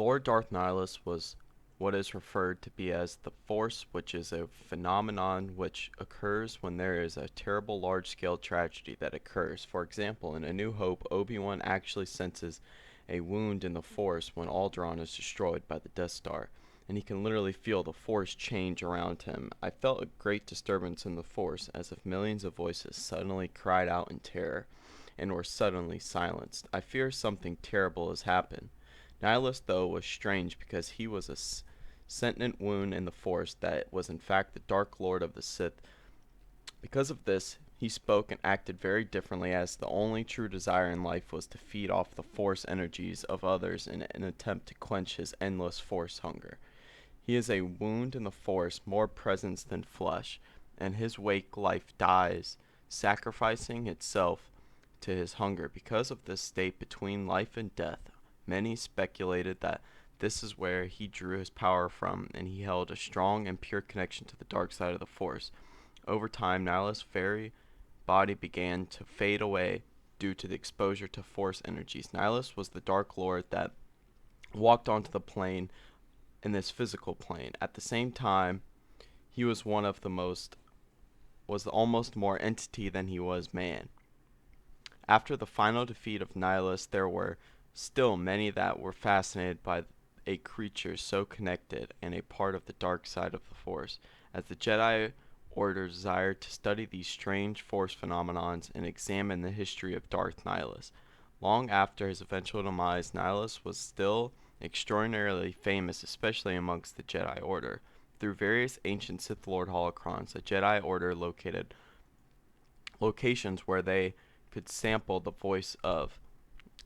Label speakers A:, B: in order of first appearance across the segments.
A: Lord Darth Nihilus was what is referred to be as the Force, which is a phenomenon which occurs when there is a terrible large-scale tragedy that occurs. For example, in A New Hope, Obi-Wan actually senses a wound in the Force when Alderaan is destroyed by the Death Star, and he can literally feel the Force change around him. I felt a great disturbance in the Force, as if millions of voices suddenly cried out in terror and were suddenly silenced. I fear something terrible has happened. Nihilus, though, was strange because he was a sentient wound in the Force that was in fact the Dark Lord of the Sith. Because of this, he spoke and acted very differently, as the only true desire in life was to feed off the Force energies of others in an attempt to quench his endless Force hunger. He is a wound in the Force, more presence than flesh, and his wake life dies, sacrificing itself to his hunger. Because of this state between life and death, many speculated that this is where he drew his power from, and he held a strong and pure connection to the dark side of the Force. Over time, Nihilus' very body began to fade away due to the exposure to Force energies. Nihilus was the Dark Lord that walked onto the plane in this physical plane. At the same time, he was almost more entity than he was man. After the final defeat of Nihilus, there were still many that were fascinated by a creature so connected and a part of the dark side of the Force, as the Jedi Order desired to study these strange Force phenomenons and examine the history of Darth Nihilus. Long after his eventual demise, Nihilus was still extraordinarily famous, especially amongst the Jedi Order. Through various ancient Sith Lord holocrons, the Jedi Order located locations where they could sample the voice of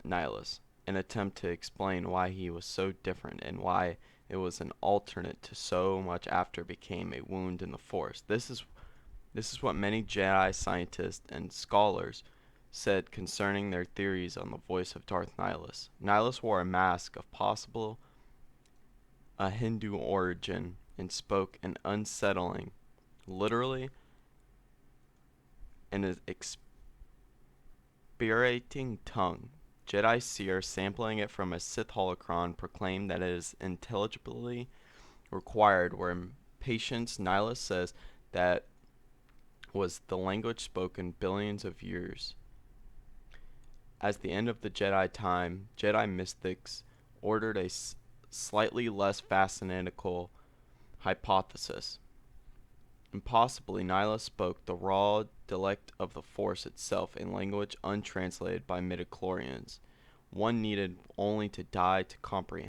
A: Nihilus, an attempt to explain why he was so different and why it was an alternate to so much after it became a wound in the Force. This is what many Jedi scientists and scholars said concerning their theories on the voice of Darth Nihilus. Nihilus wore a mask of possible a Hindu origin and spoke an unsettling, literally, an expirating tongue. Jedi seer sampling it from a Sith holocron proclaimed that it is intelligibly required, where in patience Nihilus says that was the language spoken billions of years. As the end of the Jedi time, Jedi mystics ordered a slightly less fascinating hypothesis. Impossibly, Nihilus spoke the raw dialect of the Force itself, a language untranslated by midichlorians. One needed only to die to comprehend.